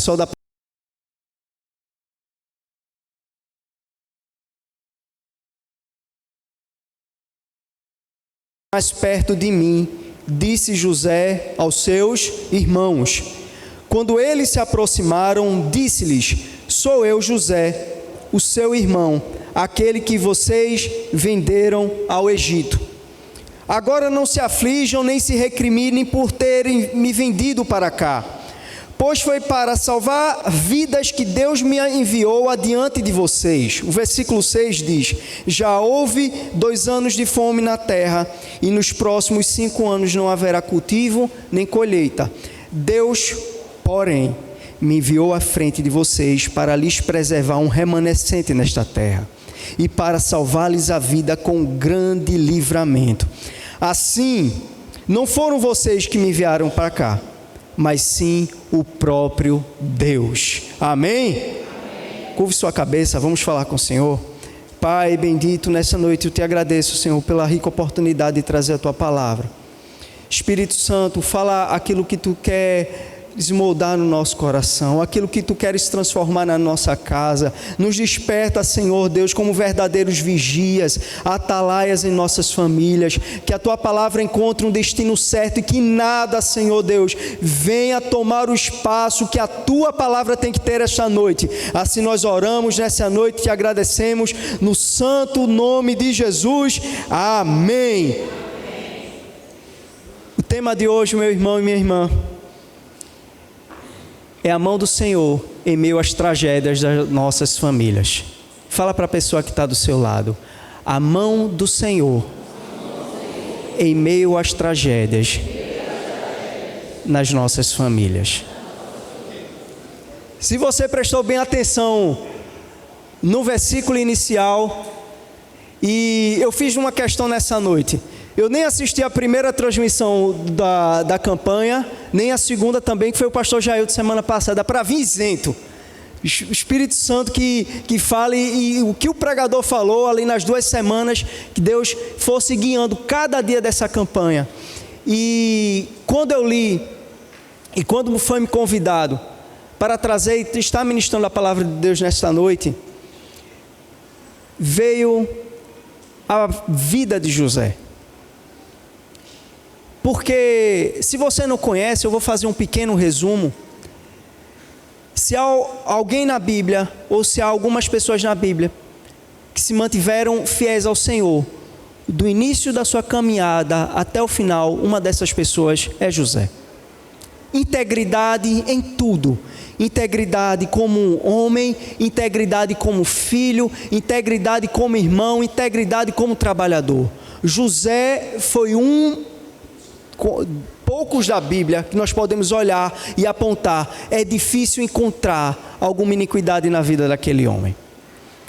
pessoal da mais perto de mim, disse José aos seus irmãos. Quando eles se aproximaram, disse-lhes: sou eu, José, o seu irmão, aquele que vocês venderam ao Egito. Agora não se aflijam nem se recriminem por terem me vendido para cá, pois foi para salvar vidas que Deus me enviou adiante de vocês. O versículo 6 diz: já houve 2 anos de fome na terra, e nos próximos 5 anos não haverá cultivo nem colheita. Deus, porém, me enviou à frente de vocês para lhes preservar um remanescente nesta terra, e para salvar-lhes a vida com grande livramento. Assim, não foram vocês que me enviaram para cá, mas sim o próprio Deus. Amém? Amém. Curve sua cabeça, vamos falar com o Senhor. Pai bendito, nessa noite eu te agradeço, Senhor, pela rica oportunidade de trazer a tua palavra. Espírito Santo, fala aquilo que tu quer desmoldar no nosso coração, aquilo que tu queres transformar na nossa casa. Nos desperta, Senhor Deus, como verdadeiros vigias, atalaias em nossas famílias, que a tua palavra encontre um destino certo e que nada, Senhor Deus, venha tomar o espaço que a tua palavra tem que ter esta noite. Assim nós oramos nessa noite, te agradecemos no santo nome de Jesus. Amém. O tema de hoje, meu irmão e minha irmã, é a mão do Senhor em meio às tragédias das nossas famílias. Fala para a pessoa que está do seu lado: a mão do Senhor em meio às tragédias nas nossas famílias. Se você prestou bem atenção no versículo inicial, e eu fiz uma questão nessa noite. Eu nem assisti a primeira transmissão da campanha, nem a segunda também, que foi o pastor Jair de semana passada, para vir isento. O Espírito Santo que fale, e o que o pregador falou ali nas 2 semanas, que Deus fosse guiando cada dia dessa campanha. E quando eu li, e quando foi me convidado para trazer e estar ministrando a palavra de Deus nesta noite, veio a vida de José. Porque, se você não conhece, eu vou fazer um pequeno resumo. Se há alguém na Bíblia, ou se há algumas pessoas na Bíblia, que se mantiveram fiéis ao Senhor, do início da sua caminhada até o final, uma dessas pessoas é José. Integridade em tudo. Integridade como homem, integridade como filho, integridade como irmão, integridade como trabalhador. José foi poucos da Bíblia que nós podemos olhar e apontar. É difícil encontrar alguma iniquidade na vida daquele homem.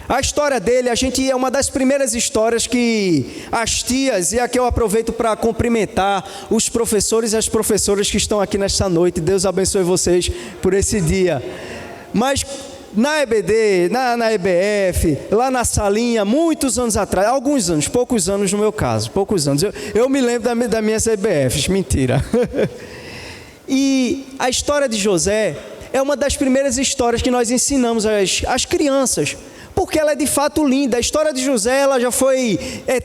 A história dele, é uma das primeiras histórias que as tias, e aqui eu aproveito para cumprimentar os professores e as professoras que estão aqui nesta noite. Deus abençoe vocês por esse dia. Mas na EBD, na EBF, lá na salinha, muitos anos atrás, alguns anos, poucos anos no meu caso, poucos anos. Eu me lembro das minhas EBFs, mentira. E a história de José é uma das primeiras histórias que nós ensinamos às crianças, porque ela é de fato linda. A história de José, ela já foi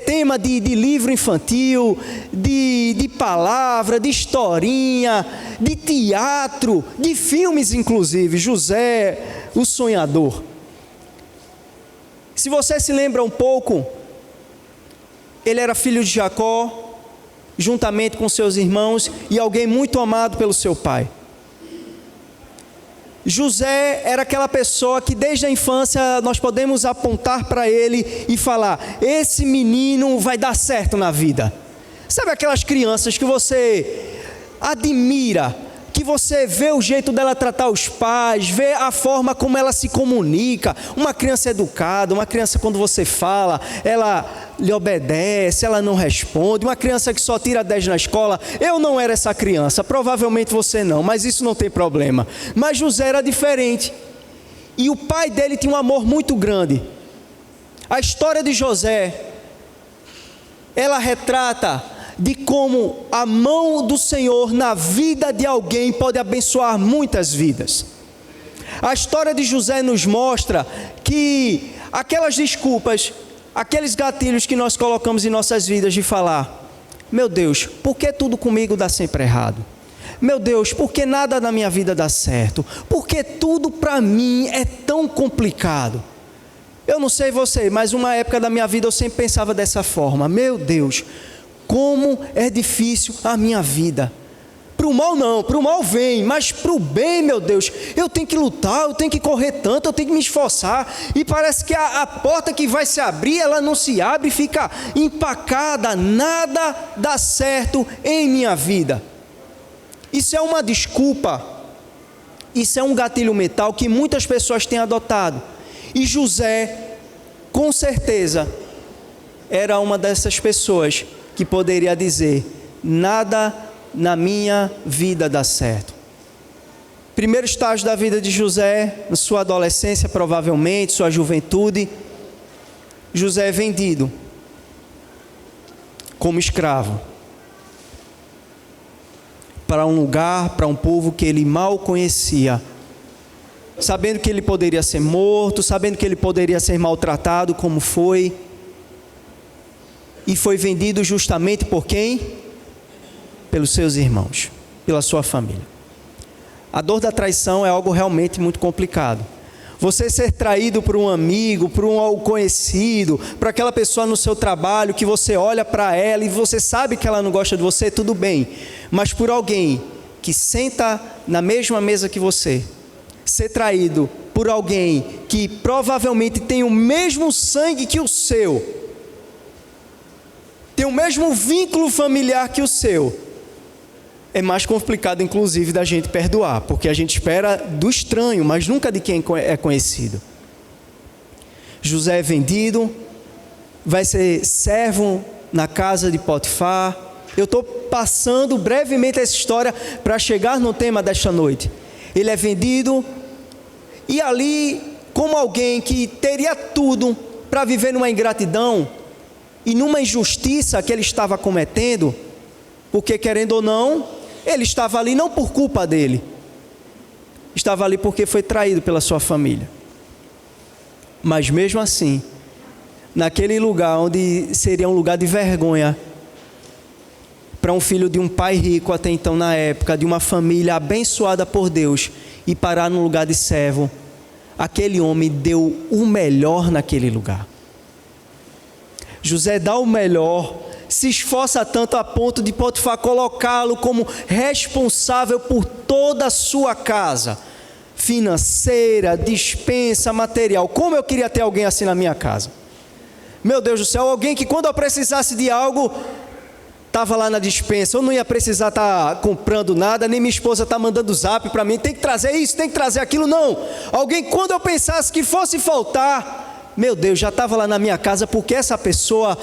tema de livro infantil, de palavra, de historinha, de teatro, de filmes inclusive. José, o sonhador. Se você se lembra um pouco, ele era filho de Jacó, juntamente com seus irmãos, e alguém muito amado pelo seu pai. José era aquela pessoa que desde a infância nós podemos apontar para ele e falar: esse menino vai dar certo na vida. Sabe aquelas crianças que você admira, que você vê o jeito dela tratar os pais, vê a forma como ela se comunica. Uma criança educada, uma criança, quando você fala, ela lhe obedece, ela não responde. Uma criança que só tira 10 na escola. Eu não era essa criança, provavelmente você não, mas isso não tem problema. Mas José era diferente, e o pai dele tinha um amor muito grande. A história de José, ela retrata de como a mão do Senhor na vida de alguém pode abençoar muitas vidas. A história de José nos mostra que aquelas desculpas, aqueles gatilhos que nós colocamos em nossas vidas de falar: meu Deus, por que tudo comigo dá sempre errado? Meu Deus, por que nada na minha vida dá certo? Por que tudo para mim é tão complicado? Eu não sei você, mas uma época da minha vida eu sempre pensava dessa forma: meu Deus, como é difícil a minha vida. Para o mal não, para o mal vem, mas para o bem, meu Deus, eu tenho que lutar, eu tenho que correr tanto, eu tenho que me esforçar, e parece que a porta que vai se abrir, ela não se abre, fica empacada, nada dá certo em minha vida. Isso é uma desculpa, isso é um gatilho mental que muitas pessoas têm adotado, e José, com certeza, era uma dessas pessoas que poderia dizer: nada na minha vida dá certo. Primeiro estágio da vida de José, na sua adolescência provavelmente, sua juventude, José é vendido como escravo para um lugar, para um povo que ele mal conhecia, sabendo que ele poderia ser morto, sabendo que ele poderia ser maltratado como foi, e foi vendido justamente por quem? Pelos seus irmãos, pela sua família. A dor da traição é algo realmente muito complicado. Você ser traído por um amigo, por um conhecido, por aquela pessoa no seu trabalho, que você olha para ela e você sabe que ela não gosta de você, tudo bem. Mas por alguém que senta na mesma mesa que você, ser traído por alguém que provavelmente tem o mesmo sangue que o seu, tem o mesmo vínculo familiar que o seu, é mais complicado, inclusive, da gente perdoar, porque a gente espera do estranho, mas nunca de quem é conhecido. José é vendido, vai ser servo na casa de Potifar. Eu estou passando brevemente essa história para chegar no tema desta noite. Ele é vendido, e ali, como alguém que teria tudo para viver numa ingratidão e numa injustiça que ele estava cometendo, porque, querendo ou não, ele estava ali não por culpa dele, estava ali porque foi traído pela sua família. Mas mesmo assim, naquele lugar onde seria um lugar de vergonha para um filho de um pai rico até então na época, de uma família abençoada por Deus, e parar num lugar de servo, aquele homem deu o melhor naquele lugar. José dá o melhor, se esforça tanto a ponto de Potifar colocá-lo como responsável por toda a sua casa, financeira, despensa, material. Como eu queria ter alguém assim na minha casa. Meu Deus do céu, alguém que quando eu precisasse de algo, estava lá na despensa. Eu não ia precisar estar comprando nada, nem minha esposa estar mandando zap para mim, tem que trazer isso, tem que trazer aquilo, não. Alguém, quando eu pensasse que fosse faltar, meu Deus, já estava lá na minha casa, porque essa pessoa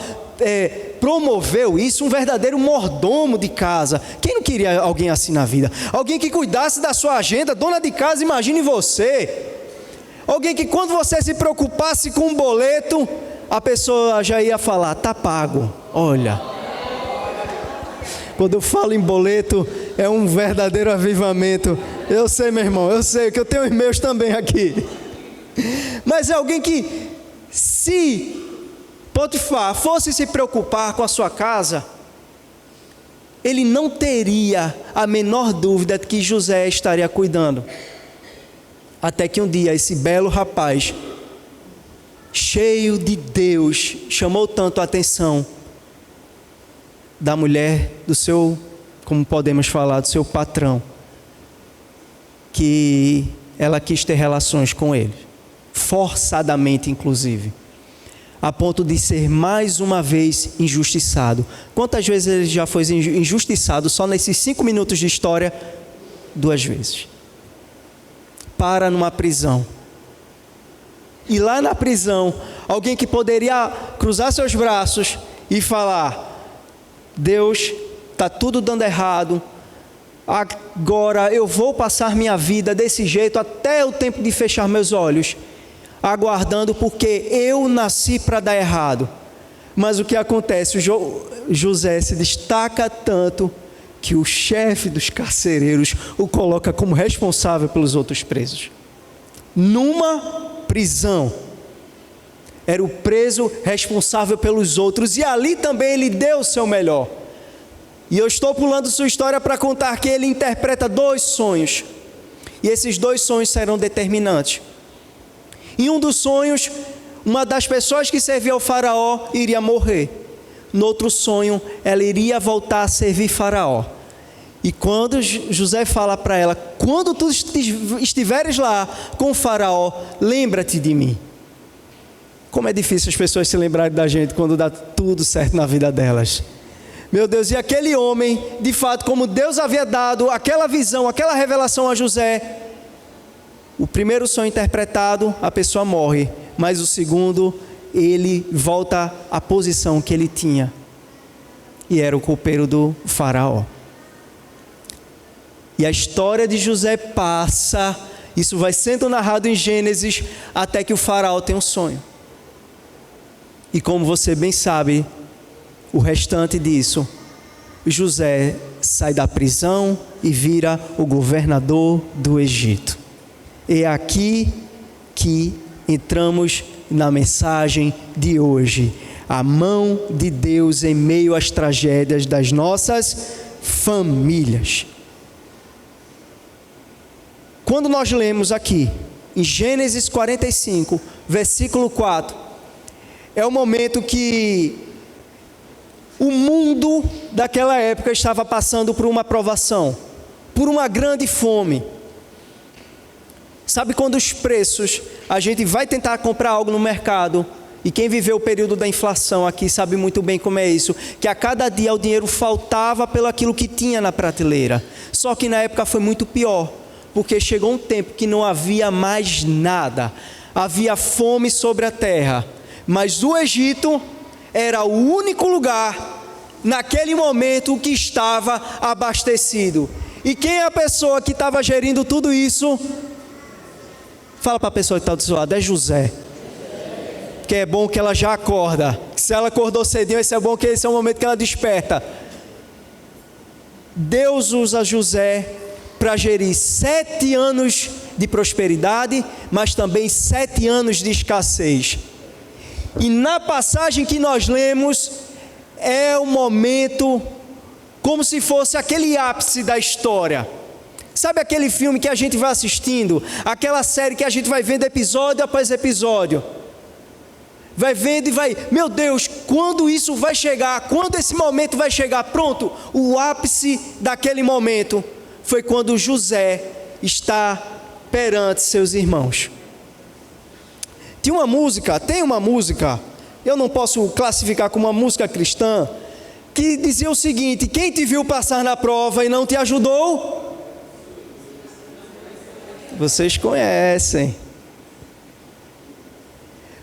promoveu isso, um verdadeiro mordomo de casa. Quem não queria alguém assim na vida? Alguém que cuidasse da sua agenda, dona de casa, imagine você. Alguém que quando você se preocupasse com um boleto, a pessoa já ia falar: tá pago. Olha, quando eu falo em boleto, é um verdadeiro avivamento. Eu sei, meu irmão, eu sei que eu tenho os meus também aqui. Mas é alguém que, se Potifar fosse se preocupar com a sua casa, ele não teria a menor dúvida de que José estaria cuidando. Até que um dia esse belo rapaz, cheio de Deus, chamou tanto a atenção da mulher do seu, como podemos falar, do seu patrão, que ela quis ter relações com ele, forçadamente inclusive, a ponto de ser mais uma vez injustiçado. Quantas vezes ele já foi injustiçado só nesses 5 minutos de história? 2 vezes. Para numa prisão. E lá na prisão, alguém que poderia cruzar seus braços e falar: Deus, está tudo dando errado, agora eu vou passar minha vida desse jeito até o tempo de fechar meus olhos, aguardando, porque eu nasci para dar errado. Mas o que acontece? José se destaca tanto que o chefe dos carcereiros o coloca como responsável pelos outros presos. numa prisão. Era o preso responsável pelos outros, e ali também ele deu o seu melhor. E eu estou pulando sua história para contar que ele interpreta 2 sonhos, e esses 2 sonhos serão determinantes. Em um dos sonhos, uma das pessoas que servia ao faraó iria morrer. No outro sonho, ela iria voltar a servir faraó. E quando José fala para ela: quando tu estiveres lá com o faraó, lembra-te de mim. Como é difícil as pessoas se lembrarem da gente quando dá tudo certo na vida delas. Meu Deus, e aquele homem, de fato, como Deus havia dado aquela visão, aquela revelação a José, o primeiro sonho interpretado, a pessoa morre, mas o segundo, ele volta à posição que ele tinha, e era o copeiro do faraó. E a história de José passa, isso vai sendo narrado em Gênesis, até que o faraó tem um sonho. E como você bem sabe, o restante disso, José sai da prisão e vira o governador do Egito. É aqui que entramos na mensagem de hoje. A mão de Deus em meio às tragédias das nossas famílias. Quando nós lemos aqui, em Gênesis 45, versículo 4, é o momento que o mundo daquela época estava passando por uma provação, por uma grande fome. Sabe quando os preços, a gente vai tentar comprar algo no mercado, e quem viveu o período da inflação aqui sabe muito bem como é isso, que a cada dia o dinheiro faltava pelo aquilo que tinha na prateleira. Só que na época foi muito pior, porque chegou um tempo que não havia mais nada, havia fome sobre a terra, mas o Egito era o único lugar, naquele momento, que estava abastecido. E quem é a pessoa que estava gerindo tudo isso? Fala para a pessoa que está do seu lado: é José. Que é bom que ela já acorda. Se ela acordou cedinho, esse é bom que esse é o momento que ela desperta. Deus usa José para gerir 7 anos de prosperidade, mas também 7 anos de escassez. E na passagem que nós lemos, é o momento como se fosse aquele ápice da história. Sabe aquele filme que a gente vai assistindo? Aquela série que a gente vai vendo episódio após episódio. Vai vendo e vai, meu Deus, quando isso vai chegar? Quando esse momento vai chegar? Pronto, o ápice daquele momento foi quando José está perante seus irmãos. Tem uma música, eu não posso classificar como uma música cristã, que dizia o seguinte: quem te viu passar na prova e não te ajudou? Vocês conhecem.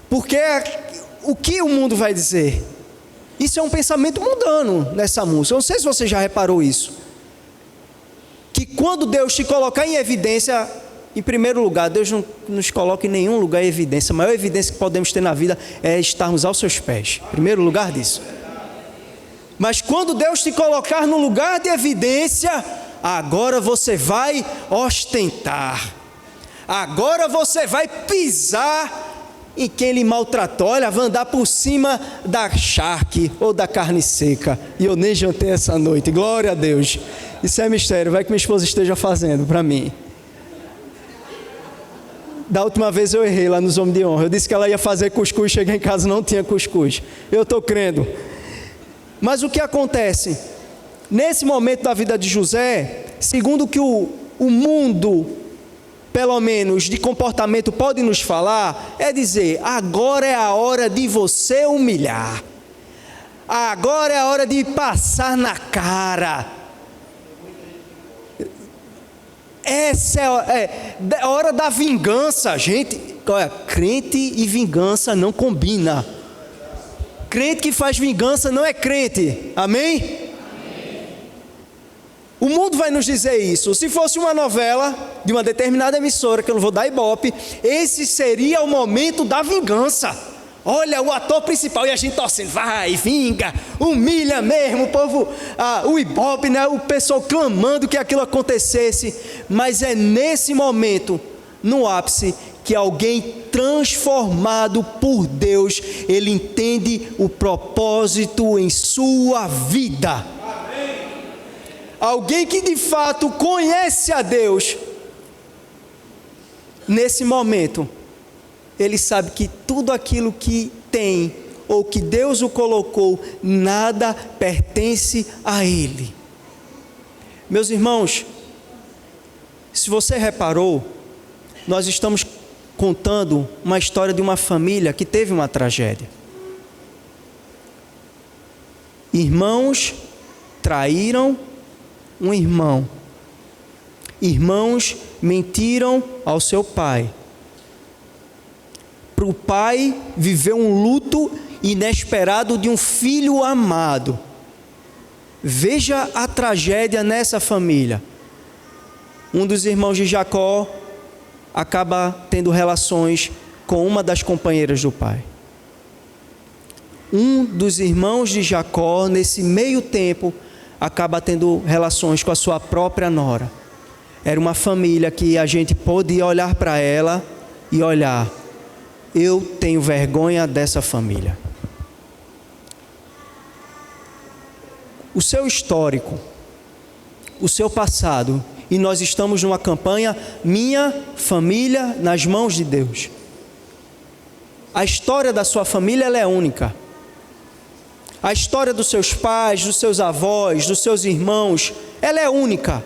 Porque o que o mundo vai dizer? Isso é um pensamento mundano nessa música. Eu não sei se você já reparou isso. Que quando Deus te colocar em evidência, em primeiro lugar, Deus não nos coloca em nenhum lugar em evidência. A maior evidência que podemos ter na vida é estarmos aos seus pés. Em primeiro lugar disso. Mas quando Deus te colocar no lugar de evidência, agora você vai ostentar. Agora você vai pisar em quem lhe maltratou. Olha, vai andar por cima da charque ou da carne seca. E eu nem jantei essa noite. Glória a Deus. Isso é mistério. Vai que minha esposa esteja fazendo para mim. Da última vez eu errei lá nos Homens de Honra. Eu disse que ela ia fazer cuscuz, cheguei em casa, não tinha cuscuz. Eu estou crendo. Mas o que acontece? Nesse momento da vida de José, segundo o que o mundo, pelo menos de comportamento, pode nos falar, é dizer: agora é a hora de você humilhar. Agora é a hora de passar na cara. Essa é a hora da vingança, gente. Olha, crente e vingança não combina. Crente que faz vingança não é crente. Amém? Amém. O mundo vai nos dizer isso. Se fosse uma novela de uma determinada emissora, que eu não vou dar ibope, esse seria o momento da vingança. Olha, o ator principal, e a gente torcendo, vai, vinga, humilha mesmo, o povo, o ibope, né? O pessoal clamando que aquilo acontecesse. Mas é nesse momento, no ápice, que alguém transformado por Deus, ele entende o propósito em sua vida. Alguém que de fato conhece a Deus, nesse momento, ele sabe que tudo aquilo que tem, ou que Deus o colocou, nada pertence a ele. Meus irmãos, se você reparou, nós estamos contando uma história de uma família que teve uma tragédia. Irmãos traíram um irmão. Irmãos mentiram ao seu pai. Para o pai viver um luto inesperado de um filho amado. Veja a tragédia nessa família. Um dos irmãos de Jacó acaba tendo relações com uma das companheiras do pai. Um dos irmãos de Jacó, nesse meio tempo, acaba tendo relações com a sua própria nora. Era uma família que a gente podia olhar para ela e olhar, eu tenho vergonha dessa família. O seu histórico, o seu passado, e nós estamos numa campanha, Minha Família nas Mãos de Deus. A história da sua família, ela é única. A história dos seus pais, dos seus avós, dos seus irmãos, ela é única.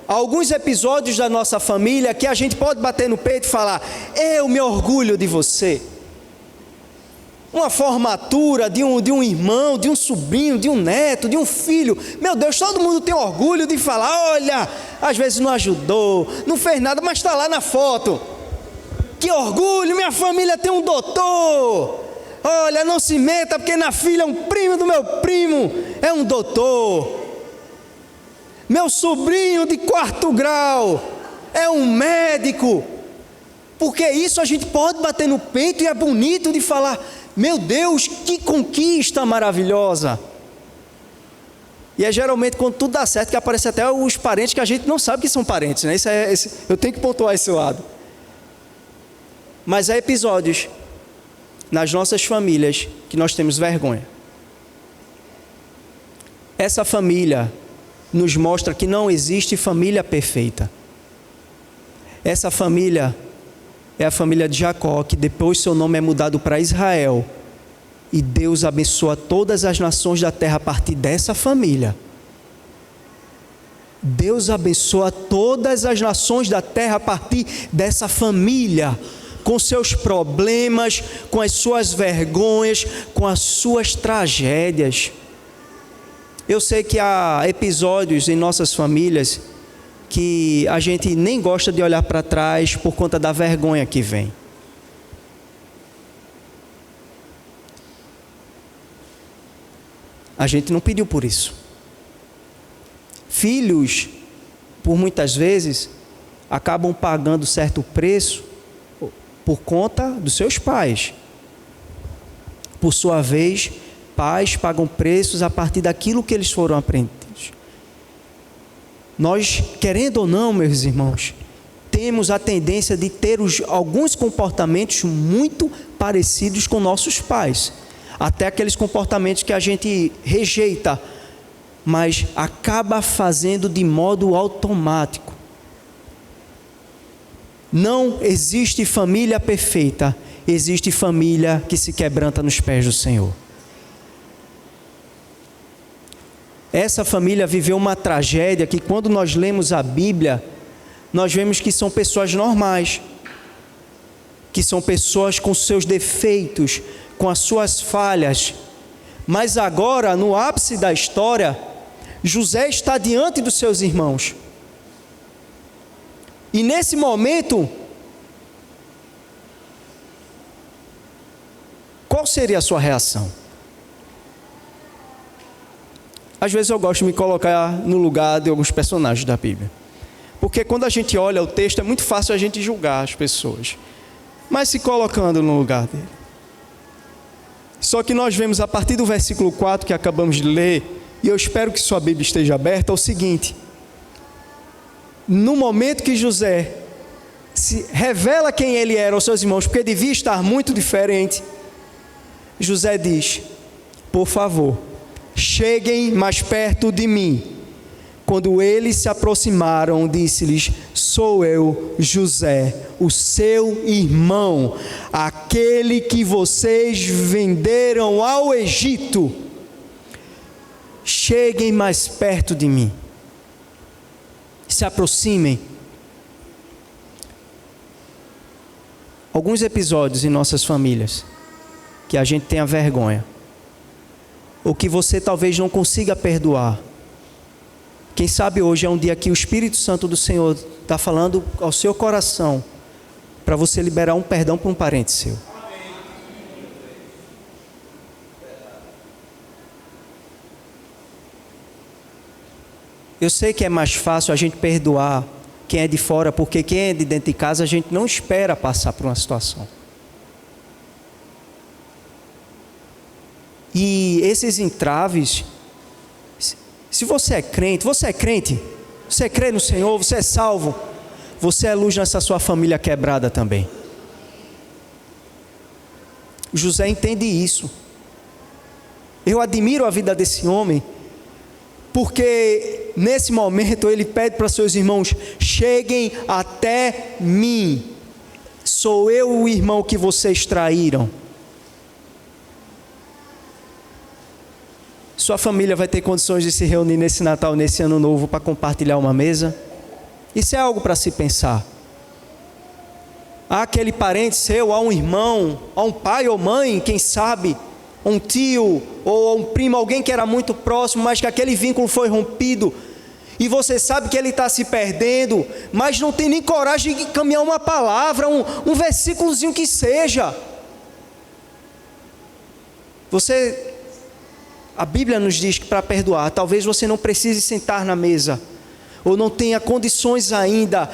Há alguns episódios da nossa família que a gente pode bater no peito e falar, eu me orgulho de você. Uma formatura de um irmão, de um sobrinho, de um neto, de um filho. Meu Deus, todo mundo tem orgulho de falar, olha, às vezes não ajudou, não fez nada, mas está lá na foto. Que orgulho, minha família tem um doutor. Olha, não se meta, porque na filha um primo do meu primo é um doutor. Meu sobrinho de 4º grau é um médico. Porque isso a gente pode bater no peito e é bonito de falar, meu Deus, que conquista maravilhosa. E é geralmente quando tudo dá certo que aparecem até os parentes que a gente não sabe que são parentes, né? Eu tenho que pontuar esse lado. Mas há episódios nas nossas famílias que nós temos vergonha. Essa família nos mostra que não existe família perfeita. Essa família é a família de Jacó, que depois seu nome é mudado para Israel. E Deus abençoa todas as nações da terra a partir dessa família. Deus abençoa todas as nações da terra a partir dessa família. Com seus problemas, com as suas vergonhas, com as suas tragédias. Eu sei que há episódios em nossas famílias que a gente nem gosta de olhar para trás por conta da vergonha que vem. A gente não pediu por isso. Filhos, por muitas vezes, acabam pagando certo preço por conta dos seus pais. Por sua vez, pais pagam preços a partir daquilo que eles foram aprendidos. Nós, querendo ou não, meus irmãos, temos a tendência de ter alguns comportamentos muito parecidos com nossos pais. Até aqueles comportamentos que a gente rejeita, mas acaba fazendo de modo automático. Não existe família perfeita, existe família que se quebranta nos pés do Senhor. Essa família viveu uma tragédia que, quando nós lemos a Bíblia, nós vemos que são pessoas normais, que são pessoas com seus defeitos, com as suas falhas. Mas agora, no ápice da história, José está diante dos seus irmãos. E nesse momento, qual seria a sua reação? Às vezes eu gosto de me colocar no lugar de alguns personagens da Bíblia. Porque quando a gente olha o texto, é muito fácil a gente julgar as pessoas. Mas se colocando no lugar dele. Só que nós vemos a partir do versículo 4 que acabamos de ler, e eu espero que sua Bíblia esteja aberta, é o seguinte: no momento que José se revela quem ele era aos seus irmãos, porque devia estar muito diferente, José diz: por favor, cheguem mais perto de mim. Quando eles se aproximaram, disse-lhes: sou eu, José, o seu irmão, aquele que vocês venderam ao Egito. Cheguem mais perto de mim. Se aproximem. Alguns episódios em nossas famílias que a gente tenha vergonha, ou que você talvez não consiga perdoar. Quem sabe hoje é um dia que o Espírito Santo do Senhor está falando ao seu coração, para você liberar um perdão para um parente seu. Eu sei que é mais fácil a gente perdoar quem é de fora, porque quem é de dentro de casa a gente não espera passar por uma situação. E esses entraves, se você é crente, você crê no Senhor, você é salvo, você é luz nessa sua família quebrada também. José entende isso. Eu admiro a vida desse homem, porque nesse momento ele pede para seus irmãos: cheguem até mim, sou eu o irmão que vocês traíram. Sua família vai ter condições de se reunir nesse Natal, nesse Ano Novo, para compartilhar uma mesa? Isso é algo para se pensar. Há aquele parente seu, há um irmão, há um pai ou mãe, quem sabe, um tio ou um primo, alguém que era muito próximo, mas que aquele vínculo foi rompido, e você sabe que ele está se perdendo, mas não tem nem coragem de caminhar uma palavra, um versículozinho que seja. A Bíblia nos diz que para perdoar, talvez você não precise sentar na mesa, ou não tenha condições ainda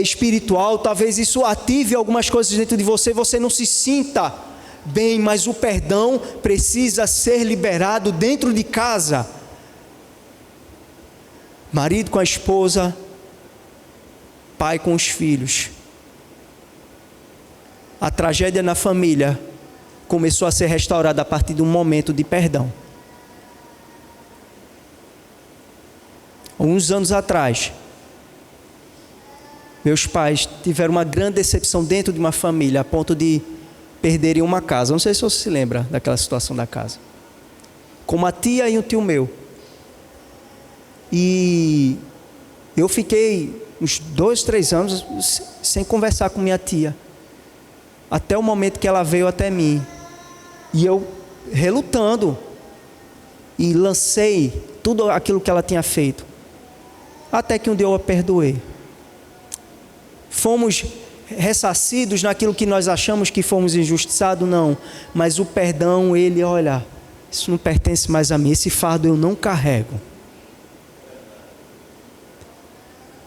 espiritual, talvez isso ative algumas coisas dentro de você, você não se sinta bem, mas o perdão precisa ser liberado dentro de casa. Marido com a esposa, pai com os filhos. A tragédia na família começou a ser restaurada a partir de um momento de perdão. Alguns anos atrás, meus pais tiveram uma grande decepção dentro de uma família, a ponto de perderem uma casa. Não sei se você se lembra daquela situação da casa. Com uma tia e um tio meu. E eu fiquei uns 2, 3 anos sem conversar com minha tia. Até o momento que ela veio até mim. E eu relutando. E lancei tudo aquilo que ela tinha feito. Até que um dia eu a perdoei. Fomos ressarcidos naquilo que nós achamos que fomos injustiçados? Não. Mas o perdão, olha, isso não pertence mais a mim. Esse fardo eu não carrego.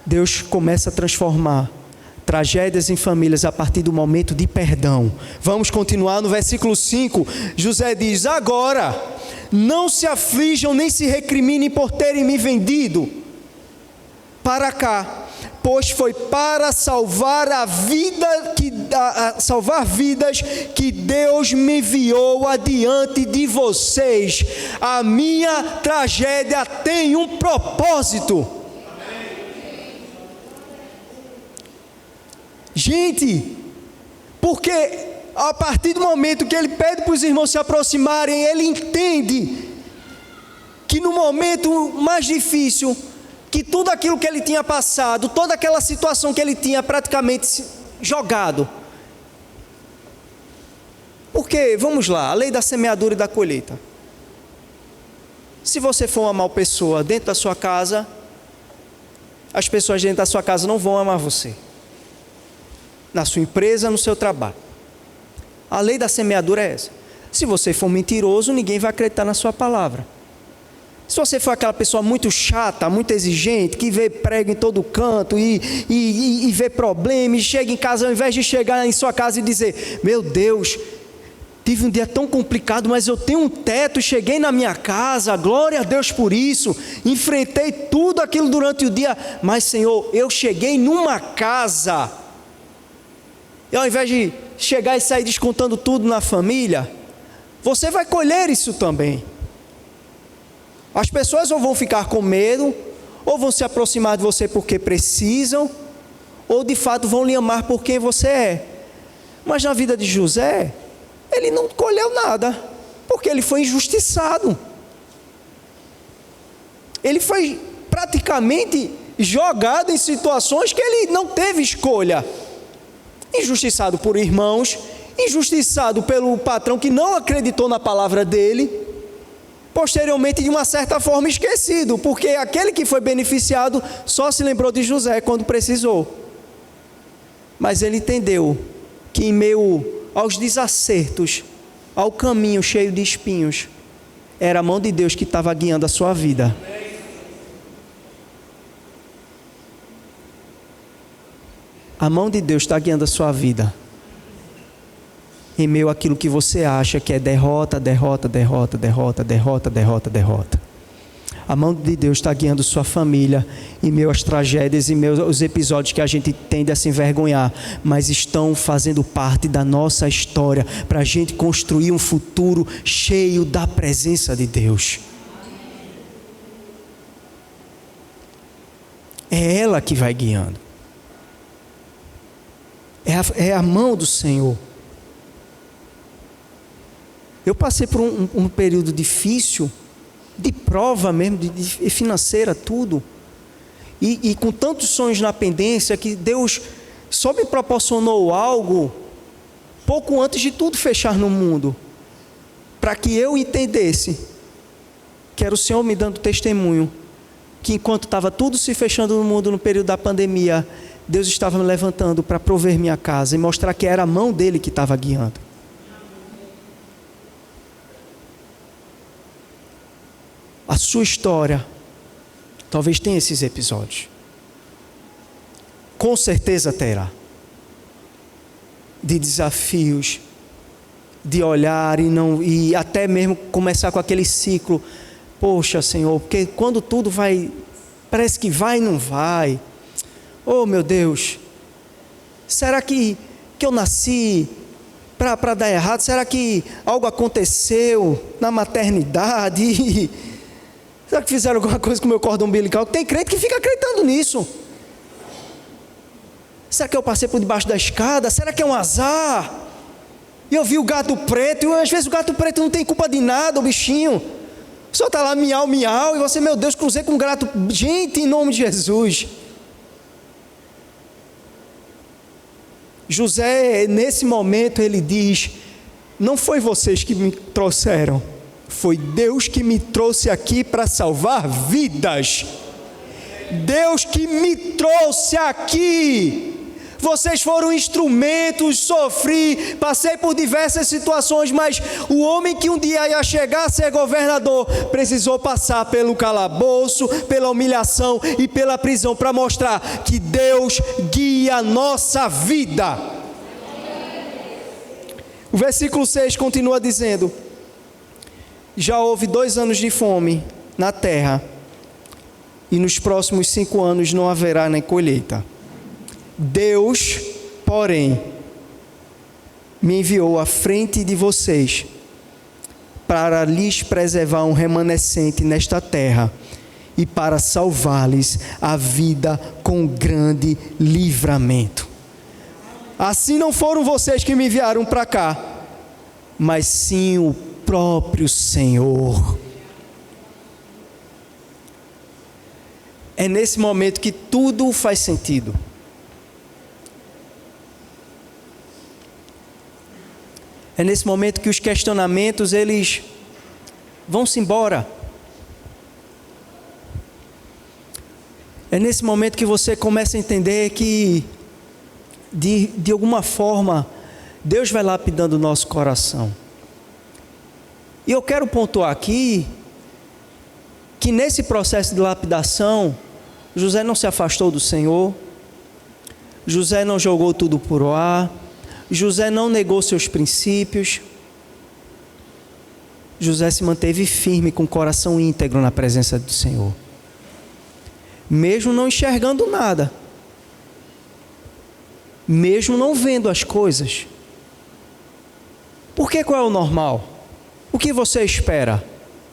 Deus começa a transformar tragédias em famílias a partir do momento de perdão. Vamos continuar no versículo 5. José diz: agora, não se aflijam nem se recriminem por terem me vendido para cá, pois foi para salvar salvar vidas que Deus me enviou adiante de vocês. A minha tragédia tem um propósito. Gente, porque a partir do momento que ele pede para os irmãos se aproximarem, ele entende que no momento mais difícil, que tudo aquilo que ele tinha passado, toda aquela situação que ele tinha praticamente jogado. Porque, vamos lá, a lei da semeadura e da colheita. Se você for uma mal pessoa dentro da sua casa, as pessoas dentro da sua casa não vão amar você. Na sua empresa, no seu trabalho. A lei da semeadura é essa. Se você for mentiroso, ninguém vai acreditar na sua palavra. Se você for aquela pessoa muito chata, muito exigente, que vê prego em todo canto e vê problemas, e chega em casa, ao invés de chegar em sua casa e dizer: meu Deus, tive um dia tão complicado, mas eu tenho um teto, cheguei na minha casa, glória a Deus por isso, enfrentei tudo aquilo durante o dia, mas Senhor, eu cheguei numa casa e ao invés de chegar e sair descontando tudo na família, você vai colher isso também. As pessoas ou vão ficar com medo, ou vão se aproximar de você porque precisam, ou de fato vão lhe amar por quem você é. Mas na vida de José, ele não colheu nada, porque ele foi injustiçado. Ele foi praticamente jogado em situações que ele não teve escolha. Injustiçado por irmãos, injustiçado pelo patrão que não acreditou na palavra dele, posteriormente de uma certa forma esquecido, porque aquele que foi beneficiado só se lembrou de José quando precisou. Mas ele entendeu que em meio aos desacertos, ao caminho cheio de espinhos, era a mão de Deus que estava guiando a sua vida. A mão de Deus está guiando a sua vida. Em meio àquilo que você acha que é derrota, derrota, derrota, derrota, derrota, derrota, derrota. A mão de Deus está guiando sua família em meio às tragédias, em meio aos episódios que a gente tende a se envergonhar, mas estão fazendo parte da nossa história, para a gente construir um futuro cheio da presença de Deus. É ela que vai guiando. É a mão do Senhor. Eu passei por um período difícil, de prova mesmo, de financeira, tudo. E com tantos sonhos na pendência, que Deus só me proporcionou algo, pouco antes de tudo fechar no mundo, para que eu entendesse, que era o Senhor me dando testemunho, que enquanto estava tudo se fechando no mundo no período da pandemia, Deus estava me levantando para prover minha casa e mostrar que era a mão dele que estava guiando. A sua história talvez tenha esses episódios. Com certeza terá. De desafios, de olhar e até mesmo começar com aquele ciclo. Poxa, Senhor, porque quando tudo vai, parece que vai e não vai. Oh, meu Deus, será que eu nasci para dar errado? Será que algo aconteceu na maternidade? Será que fizeram alguma coisa com o meu cordão umbilical? Tem crente que fica acreditando nisso. Será que eu passei por debaixo da escada? Será que é um azar? E eu vi o gato preto, e às vezes o gato preto não tem culpa de nada, o bichinho. Só está lá miau, miau, e você, meu Deus, cruzei com um gato. Gente, em nome de Jesus. José, nesse momento, ele diz: não foi vocês que me trouxeram, foi Deus que me trouxe aqui para salvar vidas. Deus que me trouxe aqui. Vocês foram instrumentos, sofri, passei por diversas situações, mas o homem que um dia ia chegar a ser governador precisou passar pelo calabouço, pela humilhação e pela prisão para mostrar que Deus guia a nossa vida. O versículo 6 continua dizendo: já houve 2 anos de fome na terra, e nos próximos 5 anos não haverá nem colheita. Deus, porém, me enviou à frente de vocês para lhes preservar um remanescente nesta terra e para salvar-lhes a vida com grande livramento. Assim não foram vocês que me enviaram para cá, mas sim o próprio Senhor. É nesse momento que tudo faz sentido. É nesse momento que os questionamentos, eles vão-se embora. É nesse momento que você começa a entender que, de alguma forma, Deus vai lapidando o nosso coração. E eu quero pontuar aqui, que nesse processo de lapidação, José não se afastou do Senhor, José não jogou tudo por ar, José não negou seus princípios. José se manteve firme com o coração íntegro na presença do Senhor, mesmo não enxergando nada. mesmo não vendo as coisas. Porque qual é o normal? O que você espera?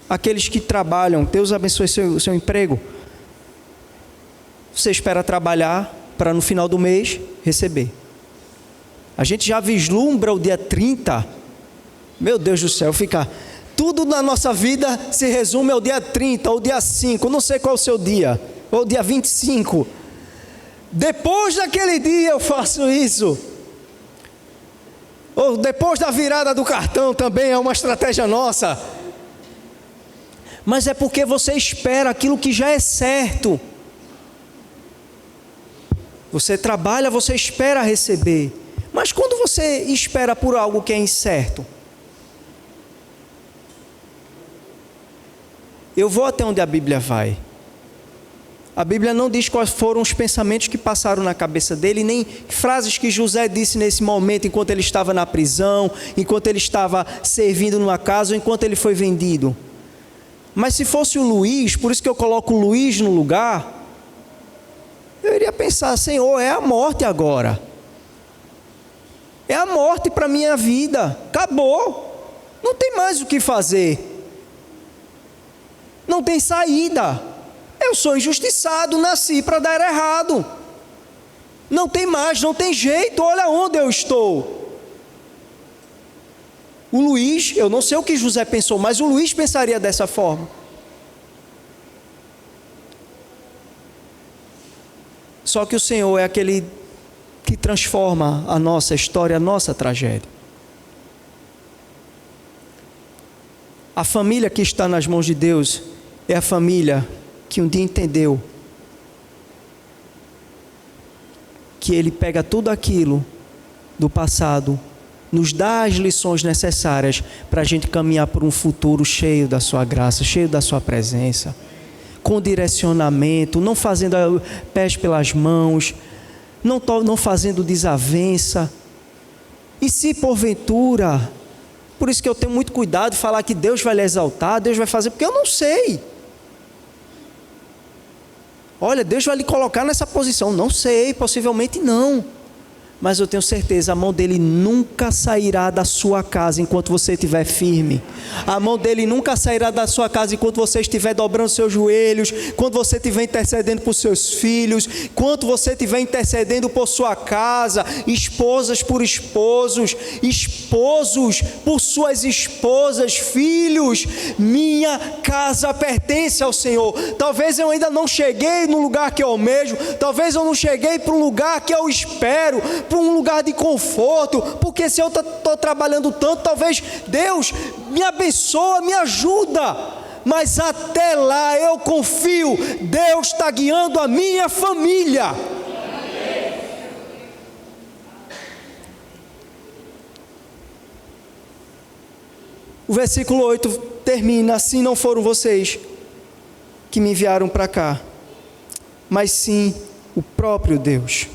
Aqueles que trabalham, Deus abençoe seu emprego. Você espera trabalhar para no final do mês receber. A gente já vislumbra o dia 30. Meu Deus do céu, fica... Tudo na nossa vida se resume ao dia 30, ou dia 5, não sei qual é o seu dia, ou dia 25. Depois daquele dia eu faço isso. Ou depois da virada do cartão também é uma estratégia nossa. Mas é porque você espera aquilo que já é certo. Você trabalha, você espera receber. Mas quando você espera por algo que é incerto, eu vou até onde a Bíblia vai. A Bíblia não diz quais foram os pensamentos que passaram na cabeça dele, nem frases que José disse nesse momento, enquanto ele estava na prisão, enquanto ele estava servindo numa casa, ou enquanto ele foi vendido. Mas se fosse o Luiz, por isso que eu coloco o Luiz no lugar, eu iria pensar: Senhor, é a morte agora. É a morte para a minha vida. Acabou. Não tem mais o que fazer. Não tem saída. Eu sou injustiçado, nasci para dar errado. Não tem mais, não tem jeito, olha onde eu estou. O Luiz, eu não sei o que José pensou, mas o Luiz pensaria dessa forma. Só que o Senhor é aquele que transforma a nossa história, a nossa tragédia. A família que está nas mãos de Deus é a família que um dia entendeu que Ele pega tudo aquilo do passado, nos dá as lições necessárias para a gente caminhar por um futuro cheio da sua graça, cheio da sua presença, com direcionamento, não fazendo pés pelas mãos, não fazendo desavença. E se porventura, por isso que eu tenho muito cuidado de falar que Deus vai lhe exaltar, Deus vai fazer, porque eu não sei. Olha, Deus vai lhe colocar nessa posição. Não sei, possivelmente não. Mas eu tenho certeza, a mão dele nunca sairá da sua casa enquanto você estiver firme. A mão dele nunca sairá da sua casa enquanto você estiver dobrando seus joelhos, quando você estiver intercedendo por seus filhos, enquanto você estiver intercedendo por sua casa, esposas por esposos, esposos por suas esposas, filhos. Minha casa pertence ao Senhor. Talvez eu ainda não cheguei no lugar que eu almejo, talvez eu não cheguei para um lugar que eu espero, para um lugar de conforto, porque se eu estou trabalhando tanto, talvez Deus me abençoa, me ajuda, mas até lá eu confio, Deus está guiando a minha família. O versículo 8 termina: assim não foram vocês que me enviaram para cá, mas sim o próprio Deus.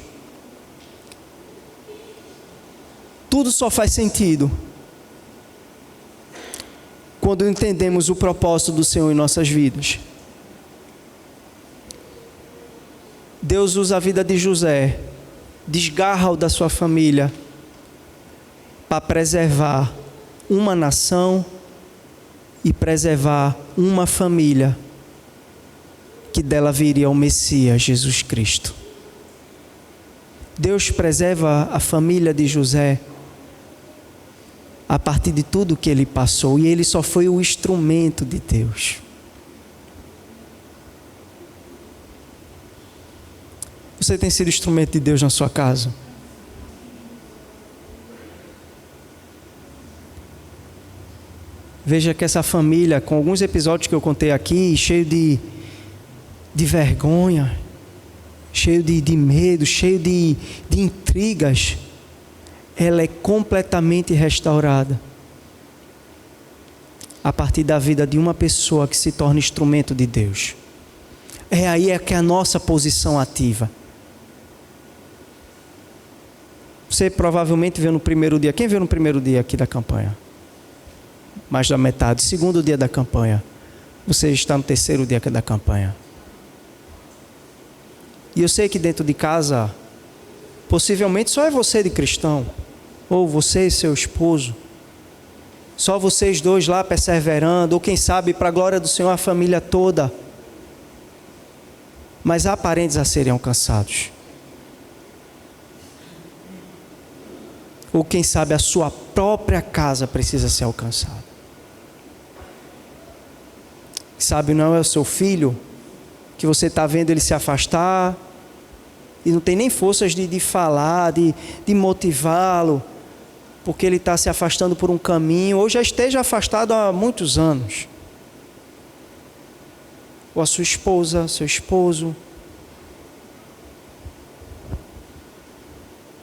Tudo só faz sentido quando entendemos o propósito do Senhor em nossas vidas. Deus usa a vida de José, desgarra-o da sua família, para preservar uma nação e preservar uma família, que dela viria o Messias, Jesus Cristo. Deus preserva a família de José a partir de tudo que ele passou, e ele só foi o instrumento de Deus. Você tem sido instrumento de Deus na sua casa? Veja que essa família, com alguns episódios que eu contei aqui, cheio de vergonha, cheio de medo, cheio de intrigas, ela é completamente restaurada a partir da vida de uma pessoa que se torna instrumento de Deus. É aí que é a nossa posição ativa. Você provavelmente viu no primeiro dia. Quem viu no primeiro dia aqui da campanha? Mais da metade. Segundo dia da campanha. Você está no terceiro dia da campanha. E eu sei que dentro de casa Possivelmente só é você de cristão, ou você e seu esposo, só vocês dois lá perseverando, ou quem sabe para a glória do Senhor a família toda, mas há parentes a serem alcançados, ou quem sabe a sua própria casa precisa ser alcançada. Sabe, não é o seu filho que você está vendo ele se afastar e não tem nem forças de falar, de motivá-lo, porque ele está se afastando por um caminho, ou já esteja afastado há muitos anos. Ou a sua esposa, seu esposo.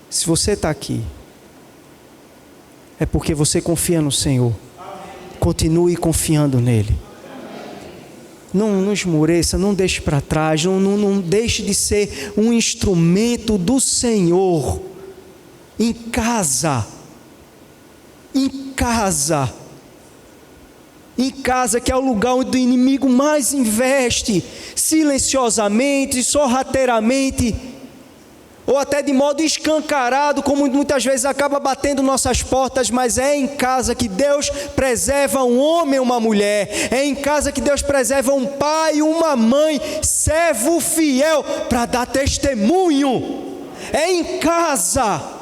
Se você está aqui, é porque você confia no Senhor. Continue confiando nele. Não esmoreça, não deixe para trás, não deixe de ser um instrumento do Senhor em casa, que é o lugar onde o inimigo mais investe, silenciosamente, sorrateiramente, ou até de modo escancarado, como muitas vezes acaba batendo nossas portas, mas é em casa que Deus preserva um homem e uma mulher, é em casa que Deus preserva um pai e uma mãe, servo fiel, para dar testemunho, é em casa.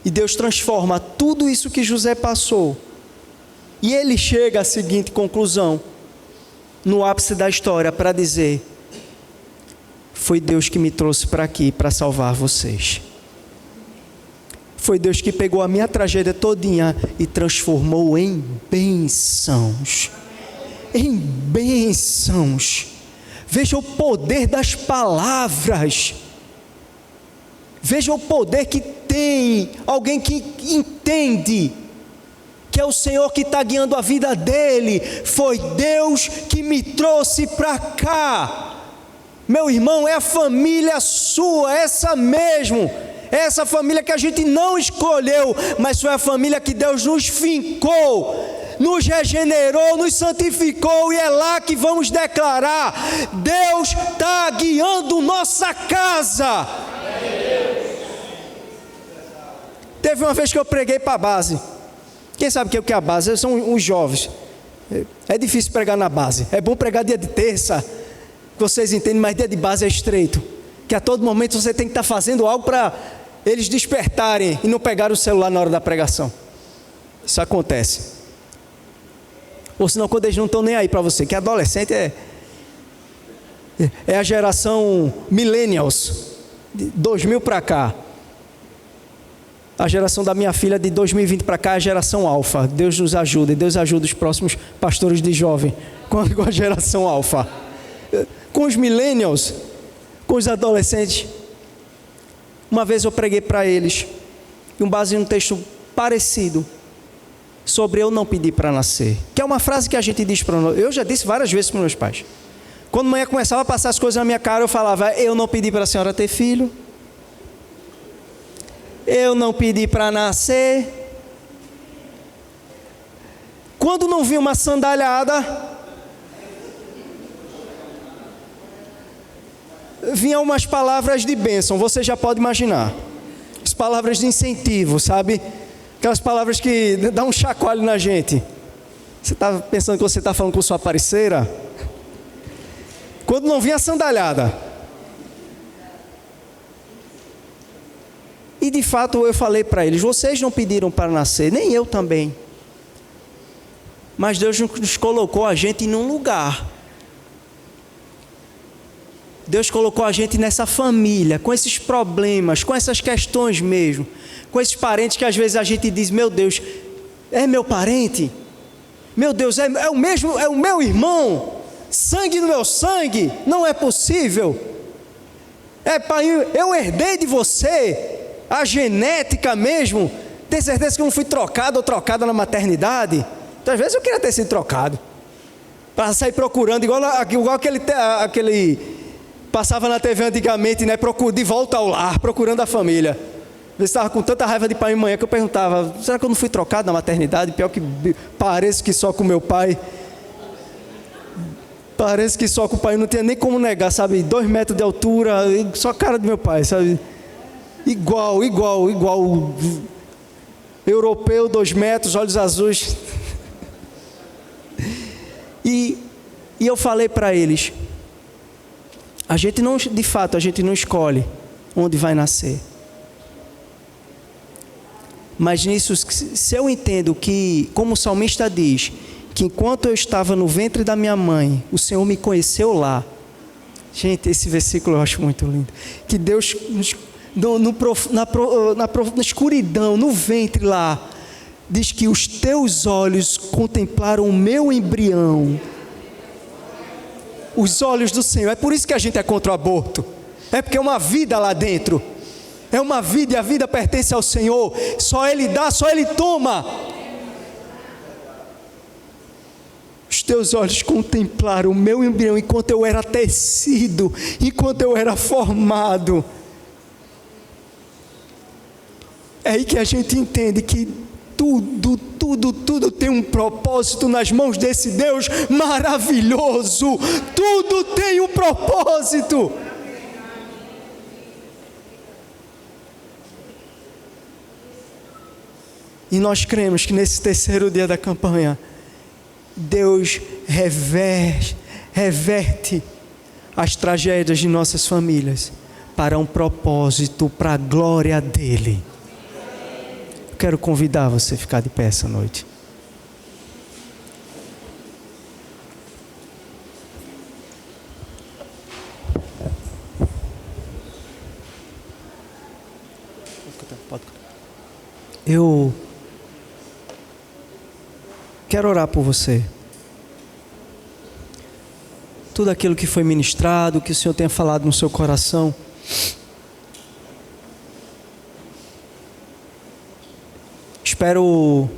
E Deus transforma tudo isso que José passou, e ele chega à seguinte conclusão, no ápice da história, para dizer: foi Deus que me trouxe para aqui, para salvar vocês. Foi Deus que pegou a minha tragédia todinha e transformou em bênçãos. Em bênçãos. Veja o poder das palavras. Veja o poder que tem alguém que entende que é o Senhor que está guiando a vida dele. Foi Deus que me trouxe para cá. Meu irmão, é a família sua, essa mesmo, é essa família que a gente não escolheu, mas foi a família que Deus nos fincou, nos regenerou, nos santificou, e é lá que vamos declarar: Deus está guiando nossa casa. Teve uma vez que eu preguei para a base. Quem sabe o que é a base? São os jovens. É difícil pregar na base, é bom pregar dia de terça. Vocês entendem, mas dia de base é estreito, que a todo momento você tem que estar fazendo algo para eles despertarem e não pegar o celular na hora da pregação. Isso acontece. Ou senão, quando eles não estão nem aí para você, que adolescente é a geração millennials, de 2000 para cá. A geração da minha filha de 2020 para cá é a geração alfa. Deus nos ajuda, e Deus ajuda os próximos pastores de jovem com a geração alfa. Com os millennials, com os adolescentes. Uma vez eu preguei para eles, com base em um texto parecido, sobre eu não pedir para nascer, que é uma frase que a gente diz para nós. Eu já disse várias vezes para meus pais. Quando amanhã começava a passar as coisas na minha cara, eu falava: eu não pedi para a senhora ter filho, eu não pedi para nascer. Quando não vi uma sandalhada, vinham umas palavras de bênção, você já pode imaginar. As palavras de incentivo, sabe? Aquelas palavras que dão um chacoalho na gente. Você está pensando que você está falando com sua parceira? Quando não vinha a sandalhada. E de fato eu falei para eles: vocês não pediram para nascer, nem eu também. Mas Deus nos colocou a gente num lugar. Deus colocou a gente nessa família, com esses problemas, com essas questões mesmo, com esses parentes que às vezes a gente diz: meu Deus, é meu parente? Meu Deus, é o mesmo, é o meu irmão? Sangue no meu sangue? Não é possível. Pai, eu herdei de você a genética mesmo. Tem certeza que eu não fui trocado ou trocada na maternidade? Então, às vezes eu queria ter sido trocado, para sair procurando, igual aquele passava na TV antigamente, né, de volta ao lar, procurando a família. Às vezes estava com tanta raiva de pai e mãe que eu perguntava: será que eu não fui trocado na maternidade? Pior que pareço que só com meu pai. Parece que só com o pai não tinha nem como negar, sabe? 2 metros de altura, só a cara do meu pai, sabe? Igual. Europeu, 2 metros, olhos azuis. E eu falei para eles, de fato, a gente não escolhe onde vai nascer. Mas nisso, se eu entendo que, como o salmista diz, que enquanto eu estava no ventre da minha mãe, o Senhor me conheceu lá. Gente, esse versículo eu acho muito lindo. Que Deus, na escuridão, no ventre lá, diz que os teus olhos contemplaram o meu embrião. Os olhos do Senhor. É por isso que a gente é contra o aborto. É porque é uma vida lá dentro. É uma vida e a vida pertence ao Senhor. Só Ele dá, só Ele toma. Os teus olhos contemplaram o meu embrião enquanto eu era tecido, enquanto eu era formado. É aí que a gente entende que tudo tem um propósito nas mãos desse Deus maravilhoso. Tudo tem um propósito. E nós cremos que nesse terceiro dia da campanha, Deus reverte as tragédias de nossas famílias para um propósito, para a glória dEle. Eu quero convidar você a ficar de pé essa noite. Eu quero orar por você. Tudo aquilo que foi ministrado, que o Senhor tenha falado no seu coração, espero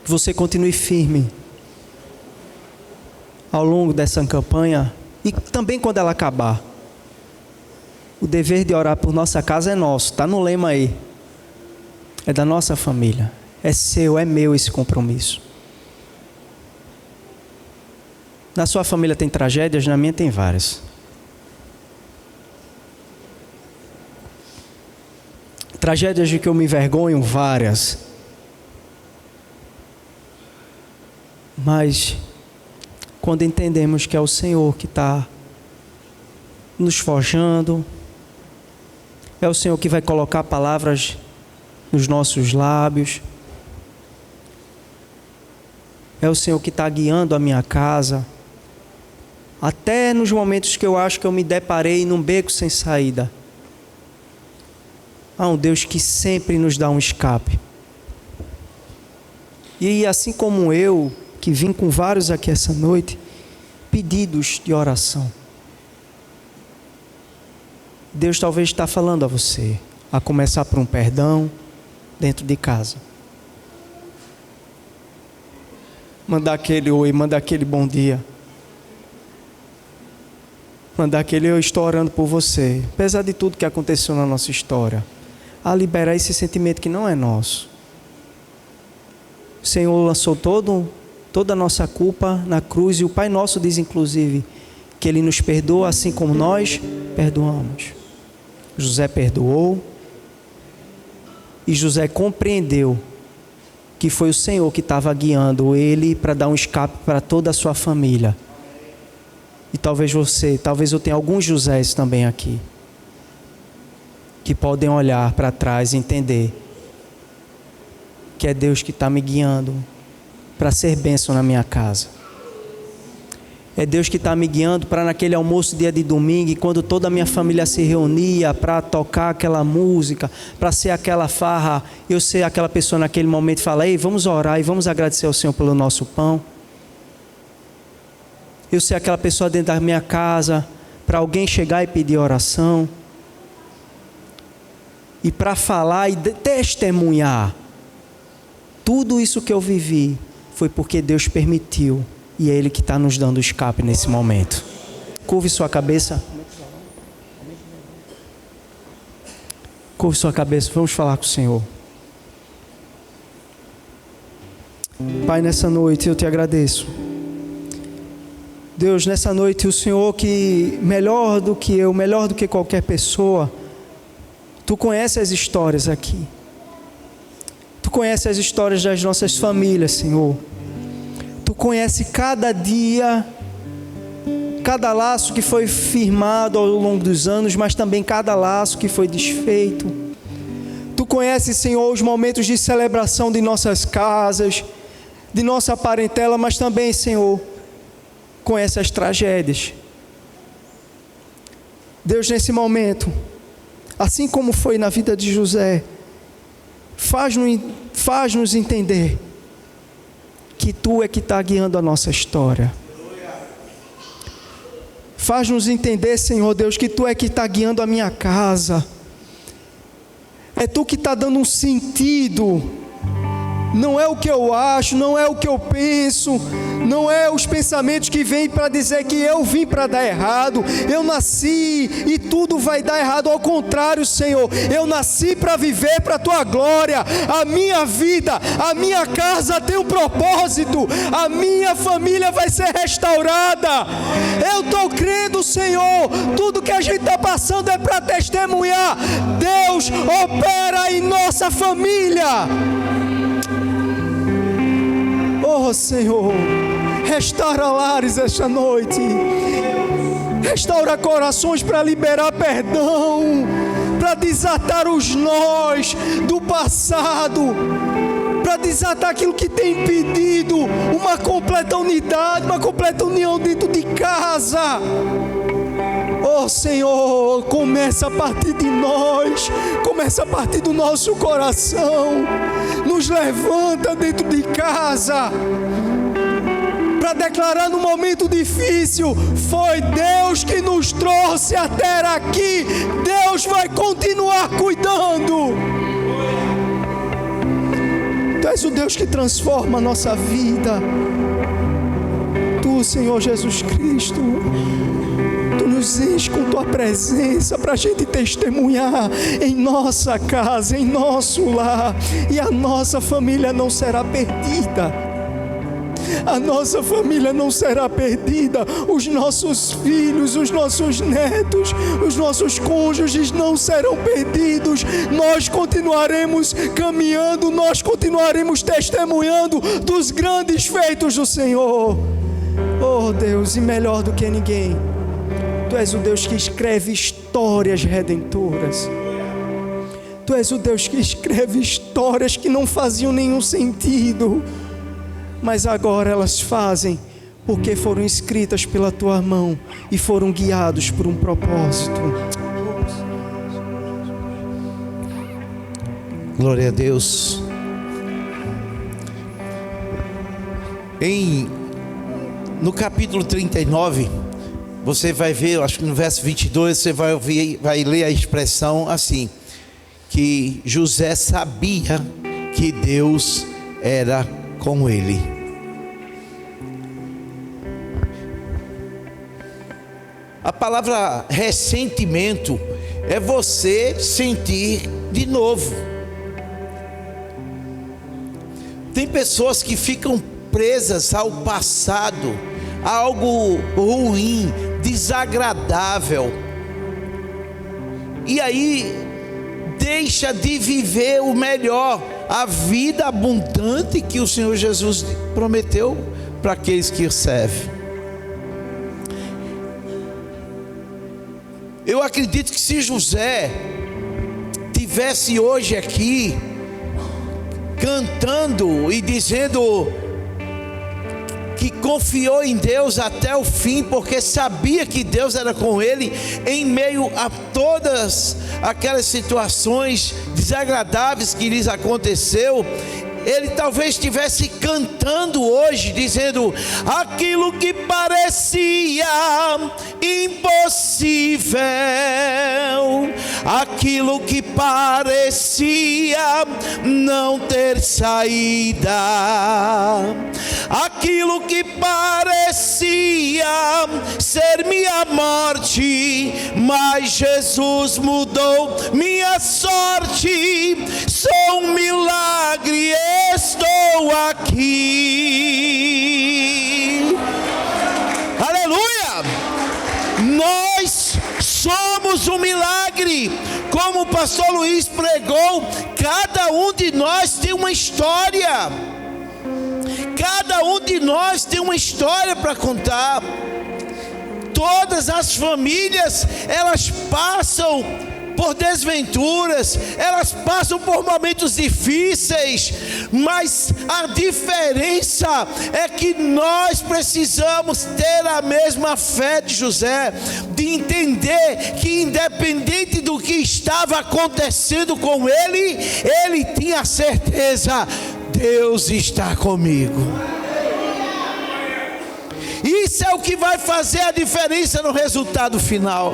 que você continue firme ao longo dessa campanha e também quando ela acabar. O dever de orar por nossa casa é nosso, está no lema aí. É da nossa família. É seu, é meu esse compromisso. Na sua família tem tragédias, na minha tem várias. Tragédias de que eu me envergonho, várias. Mas, quando entendemos que é o Senhor que está nos forjando, é o Senhor que vai colocar palavras nos nossos lábios, é o Senhor que está guiando a minha casa, até nos momentos que eu acho que eu me deparei num beco sem saída. Há um Deus que sempre nos dá um escape. E assim como eu, que vim com vários aqui essa noite, pedidos de oração. Deus talvez está falando a você, a começar por um perdão dentro de casa. Mandar aquele oi, mandar aquele bom dia. Mandar aquele eu estou orando por você. Apesar de tudo que aconteceu na nossa história, a liberar esse sentimento que não é nosso. O Senhor lançou toda a nossa culpa na cruz, e o Pai Nosso diz inclusive que Ele nos perdoa assim como nós perdoamos. José perdoou, e José compreendeu que foi o Senhor que estava guiando ele para dar um escape para toda a sua família. E talvez eu tenha alguns Josés também aqui, que podem olhar para trás e entender que é Deus que está me guiando para ser bênção na minha casa. É Deus que está me guiando para naquele almoço dia de domingo, e quando toda a minha família se reunia para tocar aquela música, para ser aquela farra, eu ser aquela pessoa naquele momento e falar: ei, vamos orar e vamos agradecer ao Senhor pelo nosso pão. Eu ser aquela pessoa dentro da minha casa, para alguém chegar e pedir oração. E para falar e testemunhar. Tudo isso que eu vivi foi porque Deus permitiu. E é Ele que está nos dando escape nesse momento. Curve sua cabeça. Curve sua cabeça, vamos falar com o Senhor. Pai, nessa noite eu te agradeço. Deus, nessa noite o Senhor, que melhor do que eu, melhor do que qualquer pessoa, Tu conheces as histórias aqui. Tu conheces as histórias das nossas famílias, Senhor. Tu conheces cada dia, cada laço que foi firmado ao longo dos anos, mas também cada laço que foi desfeito. Tu conheces, Senhor, os momentos de celebração de nossas casas, de nossa parentela, mas também, Senhor, conhece as tragédias. Deus, nesse momento, assim como foi na vida de José, faz-nos entender que Tu é que está guiando a nossa história. Faz-nos entender, Senhor Deus, que Tu é que está guiando a minha casa. É Tu que está dando um sentido. Não é o que eu acho, não é o que eu penso, não é os pensamentos que vêm para dizer que eu vim para dar errado, eu nasci e tudo vai dar errado. Ao contrário, Senhor, eu nasci para viver para a Tua glória. A minha vida, a minha casa tem um propósito, a minha família vai ser restaurada. Eu estou crendo, Senhor, tudo que a gente está passando é para testemunhar. Deus opera em nossa família. Oh Senhor, restaura lares esta noite, restaura corações para liberar perdão, para desatar os nós do passado, para desatar aquilo que tem impedido uma completa unidade, uma completa união dentro de casa. Oh Senhor, começa a partir de nós, começa a partir do nosso coração, nos levanta dentro de casa, para declarar no momento difícil, foi Deus que nos trouxe até aqui, Deus vai continuar cuidando. Tu és o Deus que transforma a nossa vida, Tu, Senhor Jesus Cristo, Tu nos enche com Tua presença para a gente testemunhar em nossa casa, em nosso lar, e a nossa família não será perdida. A nossa família não será perdida, os nossos filhos, os nossos netos, os nossos cônjuges não serão perdidos. Nós continuaremos caminhando, nós continuaremos testemunhando dos grandes feitos do Senhor. Oh Deus, e melhor do que ninguém, Tu és o Deus que escreve histórias redentoras. Tu és o Deus que escreve histórias que não faziam nenhum sentido, mas agora elas fazem, porque foram escritas pela Tua mão e foram guiados por um propósito. Glória a Deus. No capítulo 39, você vai ver, acho que no verso 22, você vai ler a expressão assim, que José sabia que Deus era com ele. A palavra ressentimento é você sentir de novo. Tem pessoas que ficam presas ao passado, a algo ruim, desagradável, e aí deixa de viver o melhor, a vida abundante que o Senhor Jesus prometeu para aqueles que o servem. Eu acredito que se José tivesse hoje aqui cantando e dizendo que confiou em Deus até o fim, porque sabia que Deus era com ele em meio a todas aquelas situações desagradáveis que lhes aconteceu, ele talvez estivesse cantando hoje, dizendo: aquilo que parecia impossível, aquilo que parecia não ter saída, aquilo que parecia ser minha morte, mas Jesus mudou minha sorte. Sou um milagre, estou aqui. Aleluia. milagre. Como o pastor Luiz pregou, cada um de nós tem uma história. Cada um de nós tem uma história para contar. Todas as famílias, elas passam por desventuras, elas passam por momentos difíceis, mas a diferença é que nós precisamos ter a mesma fé de José, de entender que independente do que estava acontecendo com ele, ele tinha certeza: Deus está comigo. Isso é o que vai fazer a diferença no resultado final.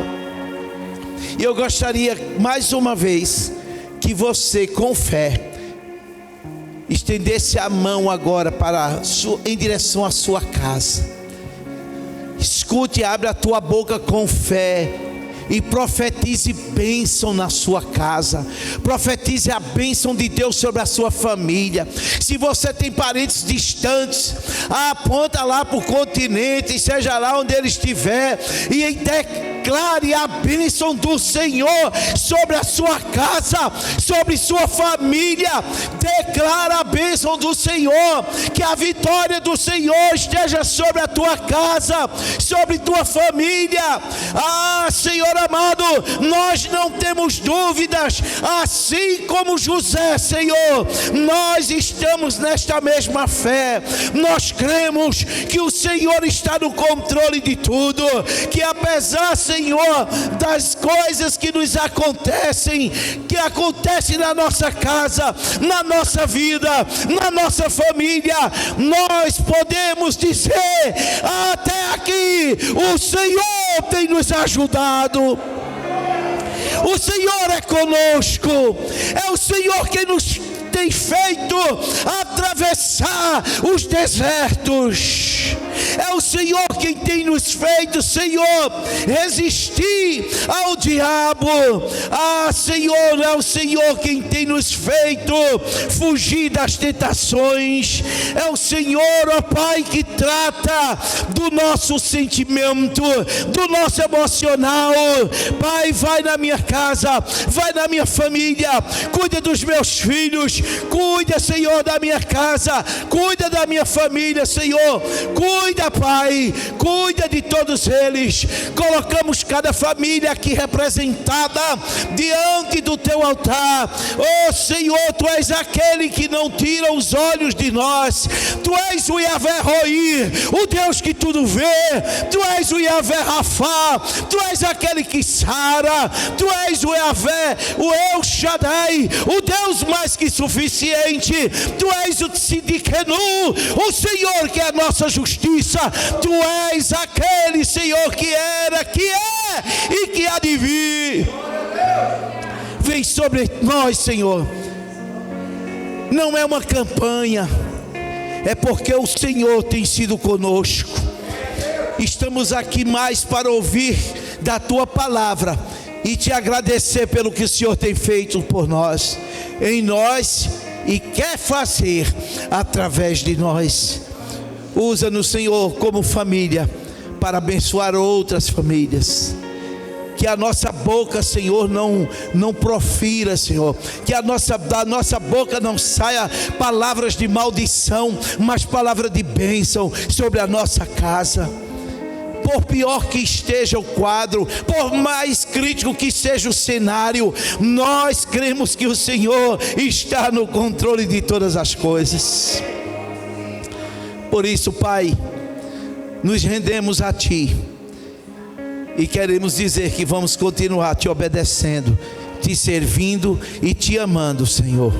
E eu gostaria mais uma vez que você, com fé, estendesse a mão agora em direção à sua casa. Escute, abre a tua boca com fé e profetize bênção na sua casa. Profetize a bênção de Deus sobre a sua família. Se você tem parentes distantes, aponta lá para o continente, seja lá onde ele estiver, e declare a bênção do Senhor sobre a sua casa, sobre sua família. Declara a bênção do Senhor, que a vitória do Senhor esteja sobre a tua casa, sobre tua família. Senhor amado, nós não temos dúvidas, assim como José, Senhor, nós estamos nesta mesma fé. Nós cremos que o Senhor está no controle de tudo, que apesar, Senhor, das coisas que nos acontecem, que acontecem na nossa casa, na nossa vida, na nossa família, nós podemos dizer: até aqui o Senhor tem nos ajudado. O Senhor é conosco. É o Senhor que nos tem feito atravessar os desertos. É o Senhor quem tem nos feito, Senhor, resistir ao diabo. Senhor, é o Senhor quem tem nos feito fugir das tentações. É o Senhor, ó Pai, que trata do nosso sentimento, do nosso emocional. Pai, vai na minha casa, vai na minha família, cuida dos meus filhos, cuida, Senhor, da minha casa, cuida da minha família, Senhor, cuida, Pai, cuida de todos eles. Colocamos cada família aqui representada diante do teu altar. Senhor, tu és aquele que não tira os olhos de nós. Tu és o Yahvé Roí, o Deus que tudo vê. Tu és o Yahvé Rafá, tu és aquele que sara. Tu és o Yahvé, o El Shaddai, o Deus mais que suficiente. Tu és o Tzidkenu, o Senhor que é a nossa justiça. Tu és aquele, Senhor, que era, que é e que há de vir. Vem sobre nós, Senhor. Não é uma campanha, é porque o Senhor tem sido conosco. Estamos aqui mais para ouvir da tua palavra e te agradecer pelo que o Senhor tem feito por nós, em nós, e quer fazer através de nós. Usa-nos, Senhor, como família para abençoar outras famílias. Que a nossa boca, Senhor, não profira, Senhor. Que da nossa boca não saia palavras de maldição, mas palavra de bênção sobre a nossa casa. Por pior que esteja o quadro, por mais crítico que seja o cenário, nós cremos que o Senhor está no controle de todas as coisas. Por isso, Pai, nos rendemos a Ti e queremos dizer que vamos continuar Te obedecendo, Te servindo e Te amando, Senhor.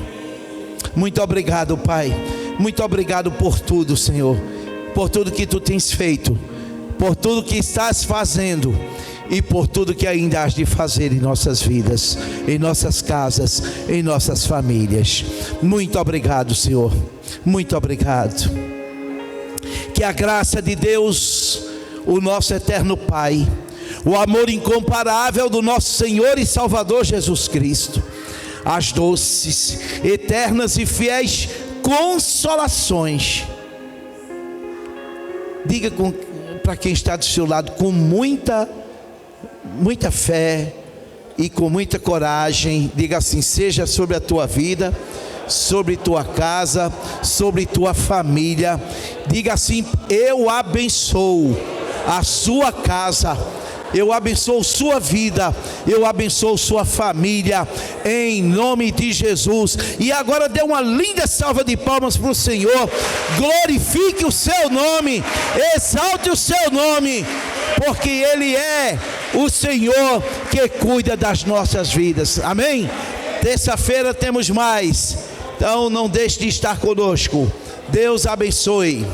Muito obrigado, Pai. Muito obrigado por tudo, Senhor. Por tudo que Tu tens feito, por tudo que estás fazendo e por tudo que ainda has de fazer em nossas vidas, em nossas casas, em nossas famílias. Muito obrigado, Senhor. Muito obrigado. Que a graça de Deus, o nosso eterno Pai, o amor incomparável do nosso Senhor e Salvador Jesus Cristo, as doces, eternas e fiéis consolações, diga para quem está do seu lado com muita fé, e com muita coragem, diga assim: seja sobre a tua vida, sobre tua casa, sobre tua família. Diga assim: eu abençoo a sua casa, eu abençoo sua vida, eu abençoo sua família, em nome de Jesus. E agora dê uma linda salva de palmas para o Senhor, glorifique o seu nome, exalte o seu nome, porque Ele é o Senhor que cuida das nossas vidas, amém? Terça-feira temos mais, então não deixe de estar conosco. Deus abençoe.